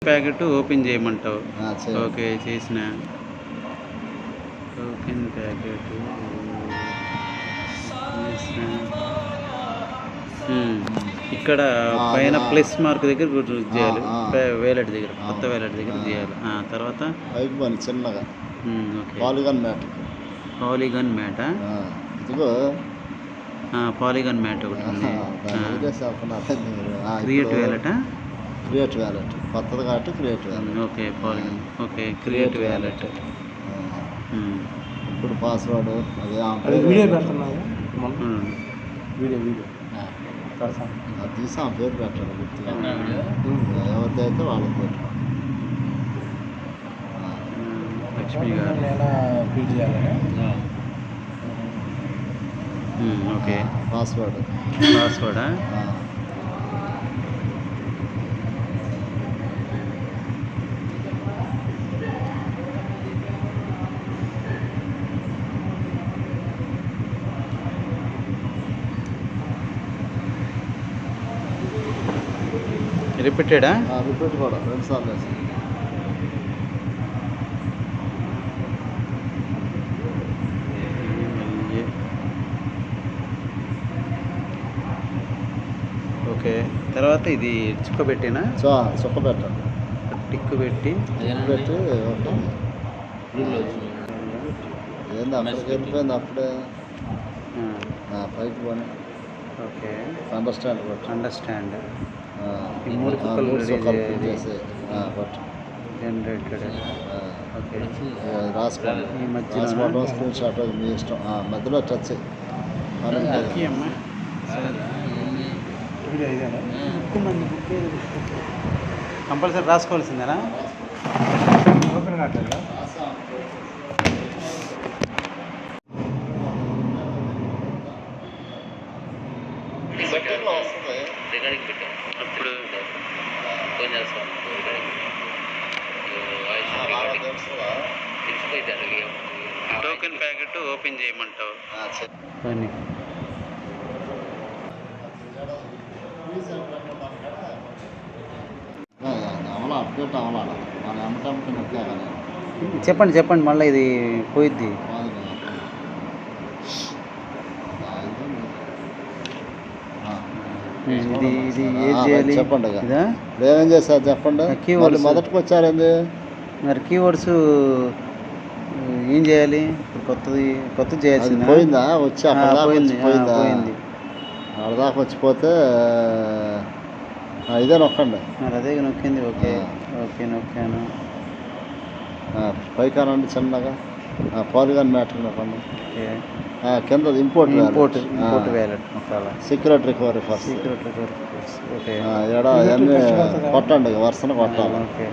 Packet open చేయమంటావు. Okay చేసిన token packet ఇక్కడ పైన ప్లస్ మార్క్ దగ్గర చేయాలి. వేలెట్ దగ్గర, కొత్త వేలెట్ దగ్గర చేయాలి. తర్వాత చిన్నగా ఓకే పాలిగాన్ మ్యాట్. పాలిగాన్ మ్యాటా? ఇదిగో పాలిగాన్ మ్యాట్ ఒకటి ఉంది. క్రియేట్ వ్యాలెటా? క్రియేట్ వ్యాలెట్ కొత్తది కాబట్టి create wallet. Okay Polygon. Okay create wallet. ఇప్పుడు పాస్వర్డ్ అది వీడియో పెడుతున్నాను. వీడియో అది తీసి ఆ పేరు పెట్టాలి గుర్తుగా. ఎవరిదైతే వాళ్ళకి పెట్టాలి. లక్ష్మి గారు ఎలా ఫీడ్ చేయాలని. Okay password. పాస్వర్డా? రిపీటెడా? రిపీట్ కూడా 2 సార్లు వేస్తాను. ఓకే తర్వాత ఇది చుక్క పెట్టినా? చుక్క పెట్టాలి. టిక్కు పెట్టి పెట్టి ఓకే. ఏంది అక్కడికి వెళ్ళిపోయింది అప్పుడే. పైకి పోనీ. ఓకే అండర్స్టాండ్ కొట్టు. అండర్స్టాండ్. ఈ 3 కుక్కలు చేసి జనరేటెడ్. ఓకే రాసుకోండి. ఈ మధ్యలో రాసుకోవడం స్క్రీన్ షాట్ మీ ఇష్టం. మధ్యలో టచ్ అమ్మా కంపల్సరీ రాసుకోవాల్సిందేనా? ఓపెన్ కావట్లేదా? అప్పుడు టోకెన్ ప్యాకెట్ ఓపెన్ చేయమంటావు. కానీ అవలా అప్డేట్ అవలా మన అమ్మటమ్ముకున్నట్లే కానీ. చెప్పండి మళ్ళీ ఇది పోయిద్ది. ఇది ఏం చేయాలి చెప్పండి. ఏమేం చేస్తారు చెప్పండి. కీవర్డ్స్ మొదటికి వచ్చారండి. మరి కీవర్డ్స్ ఏం చేయాలి? కొత్తది చేయాల్సింది. పోయిందా? వచ్చి పోయింది. అక్కడదాకా వచ్చిపోతే ఇదే నొక్కండి. మరి అదే నొక్కింది. ఓకే ఓకే నొక్కాను. పైకానండి చిన్నగా పాలిగాన్ మ్యాటర్ నొక్కండి. ఓకే కింద ఇంపోర్ట్ వ్యాలెట్ నొక్కాలి. Secret recovery first. Secret recovery first. Okay అవన్నీ కొట్టండి. వరుసను కొట్టాలి. ఓకే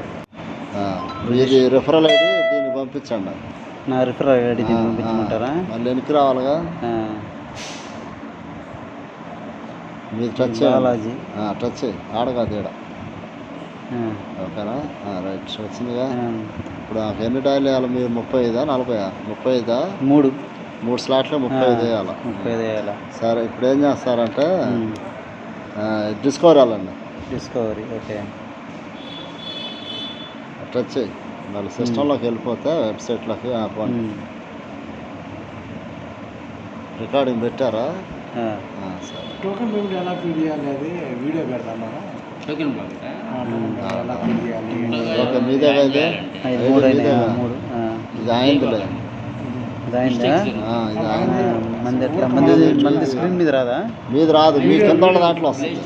ఇది రిఫరల్ ఐడి దీన్ని పంపించండి. నా రిఫరల్ ఐడి దీన్ని పంపించమంటారా? మళ్ళీ వెనక్కి రావాలిగా. మీరు టచ్ బాలాజీ టచ్ ఆడగా తేడా. ఓకేనా? రైట్ వచ్చిందిగా. ఇప్పుడు ఎన్ని డైల్ వేయాలి మీరు? 35 40? 35 3 స్లాట్లు 35 వేయాలి. 35 వేయాలి. సరే ఇప్పుడు ఏం చేస్తారంటే డిస్కవరీ వెళ్ళండి. డిస్కవరీ. ఓకే టచ్ చేయి. మళ్ళీ సిస్టంలోకి వెళ్ళిపోతే వెబ్సైట్లోకి పోండి. రికార్డింగ్ పెట్టారా? సరే. టోకెన్ పేమెంట్ ఎలా ఫీడ్ చేయాలి? అది వీడియో పెడతాను. టోకెన్ ఎలా ఫీడ్ చేయాలి? ఓకే మీదే అయితే ఇది అయిందిలే. మంది స్క్రీన్ మీద రాదా? మీది రాదు. మీ కింద దాంట్లో వస్తుంది.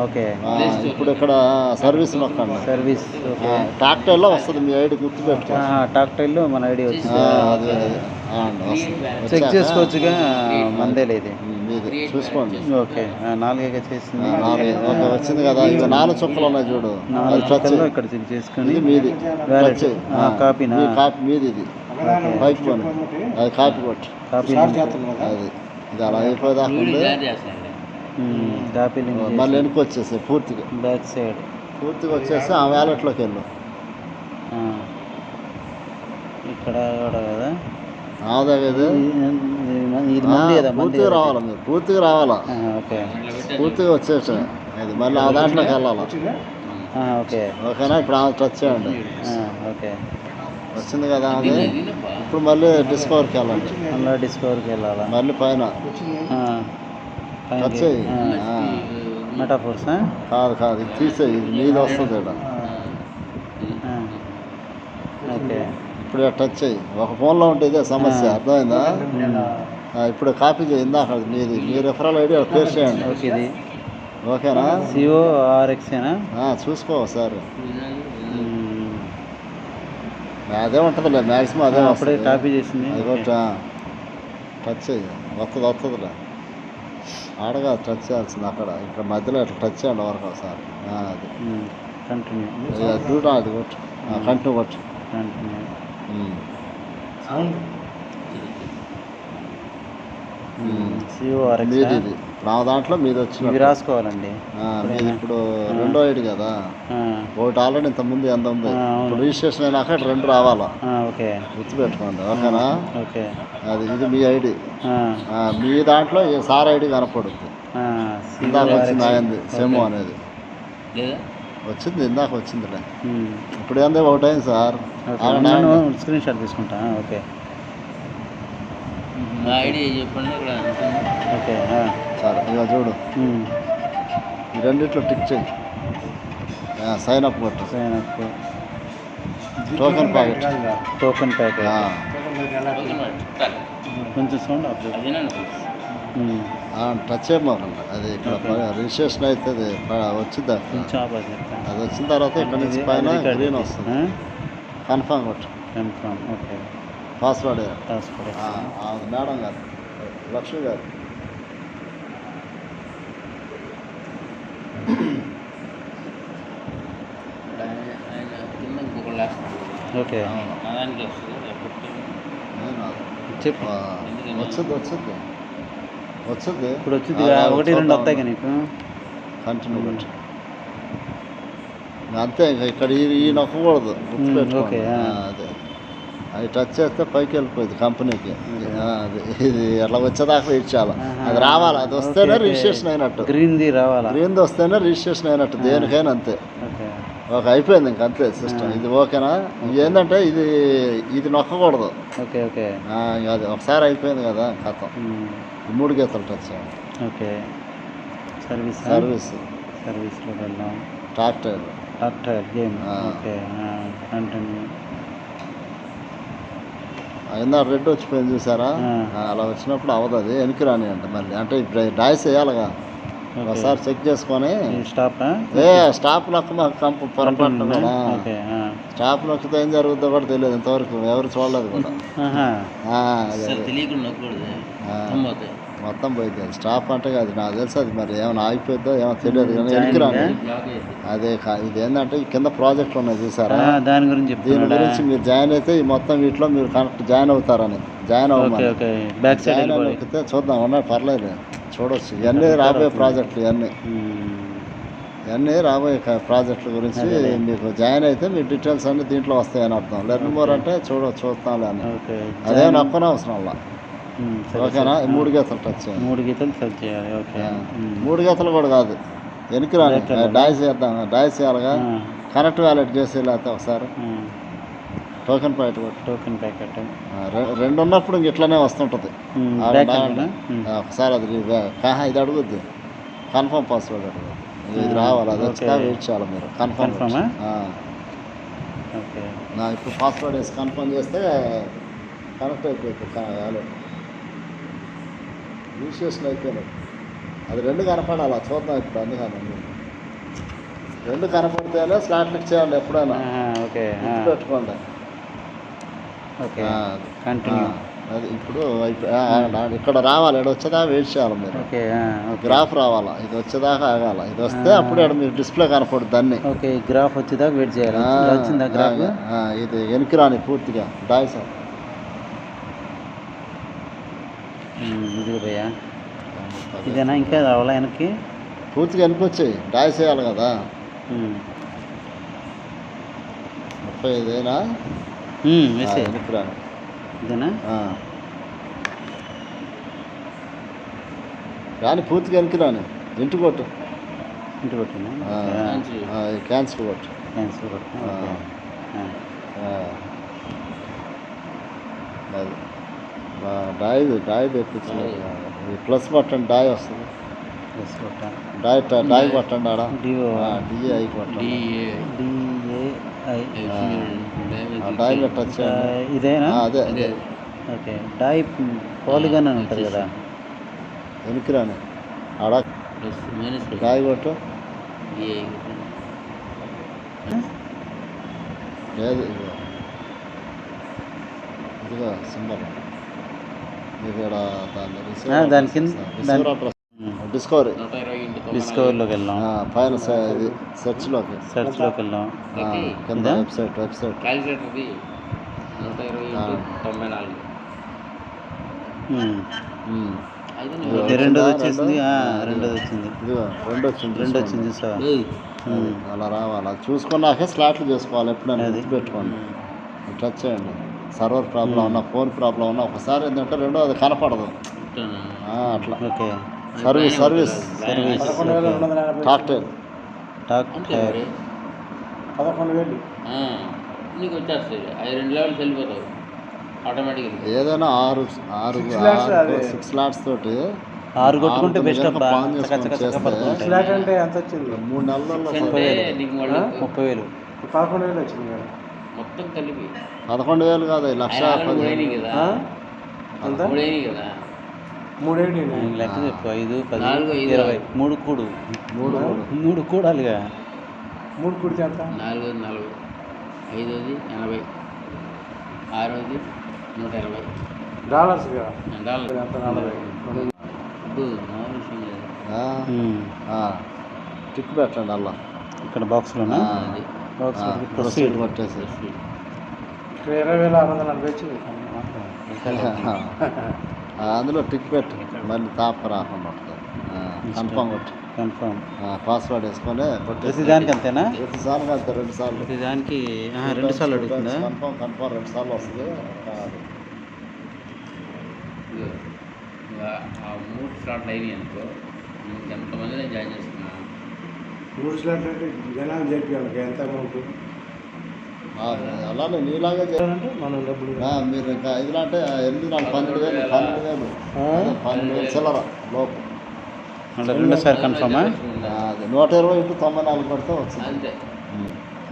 ఓకే ఇప్పుడు ఇక్కడ సర్వీస్ నొక్కండి. సర్వీస్. టాక్టైల్లో వస్తుంది. మీ ఐడి గుర్తుపెట్టుకో. టాక్టైల్లో మన ఐడి వచ్చింది. చెక్ చేసుకోవచ్చుగా. మందే లేదు మీది చూసుకోండి. ఓకే 4 చేసింది. 4 వచ్చింది కదా. ఇక 4 చుక్కలు ఉన్నాయి చూడు. 4 చుక్కలు ఇక్కడ చెక్ చేసుకొని మీది కాపీనా? కాపీ మీది. ఇది పైకి పోను. అది కాపీ కొట్టు. కాపీ అది ఇది అలా అయిపోయేదాకా కాపీ మళ్ళీ వెనక్కి వచ్చేసి పూర్తిగా బ్యాక్ సైడ్ పూర్తిగా వచ్చేసి ఆ వ్యాలెట్లోకి వెళ్ళు. ఇక్కడ కదా అదే కదా. పూర్తిగా రావాలా మీరు? పూర్తిగా రావాలా. ఓకే పూర్తిగా వచ్చేసా. అది మళ్ళీ ఆ దాంట్లోకి వెళ్ళాలా. ఓకే ఓకేనా. ఇప్పుడు ఆమె టచ్ చేయండి. ఓకే వచ్చింది కదా అది. ఇప్పుడు మళ్ళీ డిస్కవర్కి వెళ్ళండి. మళ్ళీ డిస్కవర్కి వెళ్ళాలా? మళ్ళీ పైన టచ్ చేయి. మెటాఫోర్స్ కాదు కాదు, ఇది తీసేయి, ఇది నీది వస్తుంది ఇక్కడ. ఓకే ఇప్పుడు టచ్ చేయి. ఒక ఫోన్లో ఉంటే ఇదే సమస్య, అర్థమైందా? ఇప్పుడు కాపీ చేయి, ఇందాక మీది మీ రెఫరల్ ఐడి పేస్ట్ చేయండి. ఓకే ఇది ఓకేనా. CORXేనా? చూసుకో ఒకసారి, అదే ఉంటుందిలే మ్యాక్సిమం అదే. అప్పుడే కాపీ చేసింది. అది కూడా టచ్ చేయి, వస్తుందిలే. ఆడగా టచ్ చేయాల్సింది అక్కడ, ఇక్కడ మధ్యలో ఇట్లా టచ్ చేయండి వరకు ఒకసారి. అది కంటిన్యూ చూడ, అది కొట్టు, కంటిన్యూ కొట్టు. కంటిన్యూ CORX మీది ఇది నా దాంట్లో మీది ఇవి వచ్చిన రాసుకోవాలండి. మీది ఇప్పుడు రెండో ఐడి కదా. ఒకటి ఆల్రెడీ ఇంత ముందు ఎంత ఉంది, ఇప్పుడు రిజిస్ట్రేషన్ అయినాక రెండు రావాలా. ఓకే గుర్తుపెట్టుకోండి ఓకేనా. ఓకే అది ఇది మీ ఐడి. మీ దాంట్లో ఈ సార్ ఐడి కనపడుద్ది. ఇందాక వచ్చింది అయింది సెమో అనేది వచ్చింది, ఇందాక వచ్చిందిలే. ఇప్పుడు ఏంది ఒకటి అయింది సార్. స్క్రీన్ షాట్ తీసుకుంటా. ఓకే ఓకే సరే ఇక చూడు, ఈ రెండిట్లో టిక్ చేయి, సైన్ అప్ కొట్టు. Sign up token packet. Token packet కొంచెం సౌండ్ టచ్ చేయమాకండి. అది ఇక్కడ రిజిస్ట్రేషన్ అవుతుంది, వచ్చింది కొంచెం ఆపోజిట్. అది వచ్చిన తర్వాత ఇక్కడ నుంచి పైన గ్రీన్ వస్తుంది. కన్ఫామ్ కొట్టు. Confirm. Okay password. Password madam గారు, లక్ష్మి గారు. ఓకే చెప్పు. వచ్చింది ఇప్పుడు వచ్చింది. 1, 2 వస్తాయి నీకు. కంటిన్యూ కొట్టు. అంతే, ఇంకా ఇక్కడ ఈ నొక్కకూడదు. ఓకే అదే, అది టచ్ చేస్తే పైకి వెళ్ళిపోయింది కంపెనీకి. అది ఇది అట్లా వచ్చేదాకా వెయిట్ చేయాలి. అది రావాలి, అది వస్తేనే రిజిస్ట్రేషన్ అయినట్టు. గ్రీన్ది రావాలా? గ్రీన్ది వస్తేనే రిజిస్ట్రేషన్ అయినట్టు, దేనికైనా అంతే. ఓకే అయిపోయింది ఇంక అంతే సిస్టమ్. ఇది ఓకేనా. ఏంటంటే ఇది నొక్కకూడదు. ఓకే ఓకే అది ఒకసారి అయిపోయింది కదా కథం. 3 గీతలు టచ్ చేయాలి. ఓకే సర్వీస్ సర్వీస్లో వెళ్దాం. Tactile game. Okay continue. ఇందా రెడ్ వచ్చిపోయింది చూసారా, అలా వచ్చినప్పుడు అవ్వదు, అది వెనక్కి రాని అంట మళ్ళీ. అంటే ఇప్పుడు డాయిస్ వేయాలిగా, ఒకసారి చెక్ చేసుకొని. స్టాప్ నొక్క మాకు పొరపాటు కదా. స్టాప్ నొక్కితే ఏం జరుగుతుందో కూడా తెలియదు ఇంతవరకు, ఎవరు చూడలేదు కూడా. మొత్తం పోయింది. స్టాప్ అంటే అది నాకు తెలుసు, అది మరి ఏమైనా ఆగిపోద్దో ఏమో తెలియదు కానీ వెనక్కి రాని. అదే ఇది ఏంటంటే ఈ కింద ప్రాజెక్టులు ఉన్నాయి చూసారా, దీని గురించి మీరు జాయిన్ అయితే ఈ మొత్తం వీటిలో మీరు కరెక్ట్ జాయిన్ అవుతారని. జాయిన్ అవ్వమని జాయిన్ అని నొక్కితే చూద్దాం, ఉన్నాయి పర్లేదు చూడవచ్చు. ఇవన్నీ రాబోయే ప్రాజెక్టులు, ఇవన్నీ రాబోయే ప్రాజెక్టుల గురించి. మీకు జాయిన్ అయితే మీ డీటెయిల్స్ అన్నీ దీంట్లో వస్తాయని అర్థం. లెర్న్ మోర్ అంటే చూస్తాంలే అని, అదే నొక్కనే అవసరం అలా. ఓకేనా. 3 గీతలు టచ్ చేయాలి. 3 గీతలు టచ్ చేయాలి. ఓకే 3 గీతలు కూడా కాదు, వెనక్కి రాని. డాయిస్ చేద్దాం, డాయిస్ చేయాలిగా. కరెక్ట్ వ్యాలెట్ చేసి లేకపోతే ఒకసారి టోకెన్ ప్యాకెట్ కొట్టు. టోకెన్ ప్యాకెట్ 2 ఉన్నప్పుడు ఇంక ఇట్లానే వస్తుంటుంది. ఒకసారి అది ఇది అడుగుద్ది, కన్ఫర్మ్ పాస్వర్డ్ అడుగుద్ది. ఇది రావాలి, అది వచ్చా వెయిట్ చేయాలి మీరు. కన్ఫర్మ్. ఓకే ఇప్పుడు పాస్వర్డ్ వేసి కన్ఫర్మ్ చేస్తే కనెక్ట్ అయిపోయింది వ్యాలెట్. రిజిస్ట్రేషన్ అయిపోయినట్టు. అది 2 కనపడాలి, చూద్దాం ఇప్పుడు. అందుకని 2 కనపడితేనే స్లాట్లకు చేయాలి ఎప్పుడైనా. ఓకే పెట్టుకోండి. Okay continue. అది ఇప్పుడు ఇక్కడ రావాలి, ఇక్కడ వచ్చేదాకా వెయిట్ చేయాలి మీరు. గ్రాఫ్ రావాలా, ఇది వచ్చేదాకా ఆగాల. ఇది వస్తే అప్పుడు ఇక్కడ మీకు డిస్ప్లే కనపడుతుంది అన్ని. ఓకే గ్రాఫ్ వచ్చేదాకా వెయిట్ చేయాలి. వచ్చిందా గ్రాఫ్? ఇది వెనక్కి రాని పూర్తిగా డాయిస్. ఇది భయ్యా, ఇదేనా ఇంకా రావాలా వెనక్కి? పూర్తిగా వెనక్కి వచ్చాయి, డాయిస్ వేయాలి కదా. 35 వెనక్కి రాని. ఇదేనా రాని పూర్తిగా వెనక్కి రాని. ఇంటి కొట్టు. ఇంటి కొట్టినా క్యాన్సిల్ కొట్టు. క్యాన్సిల్ కొట్టినా ఓకే. అది డాయ్ తెప్పించిన ప్లస్ బట్టండి డాయ్ వస్తుంది. ప్లస్ కొట్టా డాయ్ కొట్టండి ఆడ డిఓ డిఐ కొట్టండి. డిఏఐ డాయ్ పెట్టచ్చు. ఇదేనా? అదే ఓకే. డై పాలిగాన్ అని ఉంటుంది కదా, వెనక్కి రాని ఆడ డాయ్ కొట్టు. లేదు ఇదిగో సింబల్ ఇక్కడ దాని కింద డిస్కవరీ డిస్కవర్లోకి వెళ్ళాం, పైన ఇది సెర్చ్లోకి వెళ్ళాం. కింద వెబ్సైట్ రెండోది వచ్చేసింది. రెండోది వచ్చింది. ఇదిగో రెండు వచ్చింది చూసావా? అలా రావాలి. అది చూసుకున్నాకే స్లాట్లు చేసుకోవాలి. ఎప్పుడైనా పెట్టుకోండి. టచ్ చేయండి. సర్వర్ ప్రాబ్లం ఉన్నా, ఫోన్ ప్రాబ్లం ఉన్నా ఒకసారి ఏంటంటే రెండో అది కనపడదు అట్లా. ఓకే. సర్వీస్ టాక్టైల్ 11,000 నీకు వచ్చేస్తాయి. అది 2 లెవెల్స్ వెళ్ళిపోతావు ఆటోమేటిక్గా. ఏదైనా 6 స్లాట్స్ తోటి 6 కొట్టుకుంటే బెస్ట్ అబ్బా. అంటే ఎంత వచ్చింది? 3 నెలల్లో నీకు మళ్ళీ 30,000 11,000 వచ్చింది కదా మొత్తం కలిపి 11,000 కాదు, 1,15,000 కదా. అంత 3 కదా. 3,000 లెక్క చెప్పు. 5, 10, 4, 20 3 కూడు 3 కూడాలిగా. 3 కుడితే ఎంత? 4, 40, 5, 80, 6, 120 డాలర్స్ కదా. డాలర్. ఎంత? 40. ఇప్పుడు మామూలు విషయం లేదు. టిక్ పెట్టండి అలా ఇక్కడ బాక్స్లోనా? అది బాక్స్ ప్రొసీడ్ కొట్టేసి ఇక్కడ 20,640 వచ్చింది. అందులో టిక్ పెట్టు. మళ్ళీ తాప రాకుండా కన్ఫామ్ కొట్టు. కన్ఫర్మ్ పాస్వర్డ్ వేసుకొని ప్రతి దానికి అంతేనా? ప్రతిసారికి అంతే 2 సార్లు. ప్రతి దానికి 2 సార్లు అడుగుతుందా? కన్ఫామ్ 2 సార్లు వస్తుంది. ఆ 3 స్లాట్లు అయినాయి అనుకో, ఎంతమంది నేను జాయిన్ చేసుకున్నా. 3 స్లాట్లు అంటే జనాలు చెప్పి ఎంత అమౌంట్? అలానే నీలాగే అంటే మనం డబ్బులు మీరు ఇంకా 5 అంటే 8 నాలుగు 12,000 చిల్లర లోపు. అంటే 2 సార్లు కన్ఫర్మా? అది 120 ఇంటూ 94 పడితే వచ్చింది. అంతే.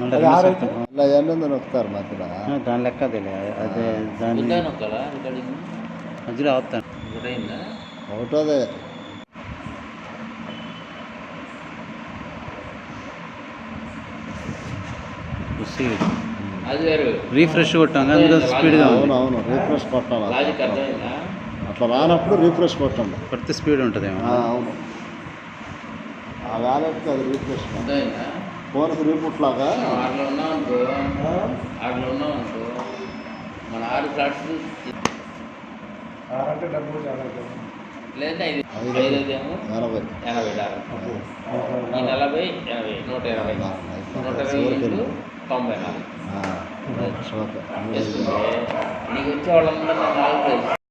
అంటే అది 6 అయితే ఇలా ఎన్ని నొక్కుతారు మధ్యలో. దాని లెక్క అదేలే. అదే దాని ఉందా నొక్కాలా రికార్డింగ్? మధ్యలో అవుతాను. ఒకటైందా? ఒకటోదే అది వేరు. రీఫ్రెష్ కొట్టాం అందులో స్పీడ్గా ఉంది. అవును రీఫ్రెష్ కొట్టాలి. లాజిక్ అర్థమైందా? అట్లా రానప్పుడు రీఫ్రెష్ కొట్టండి. కొడితే స్పీడ్ ఉంటుందేమో. అవును ఆ వ్యాలెట్కి అది రీఫ్రెష్. అర్థమైందా? ఫోన్కి రీబూట్ లాగా. ఆటలో ఉన్నాం అనుకో, మన 6 ఫ్లాట్స్ అంటే డబ్బులు చాలా అవుతుంది. లేదంటే 5 5 ఏమో 80 80 డాలర్. ఈ 40, 80, 120. 120 ఇంటూ 94 ఓకే. వేసుకుంటే నీకు వచ్చే వాళ్ళందరూ 4 ప్రైస్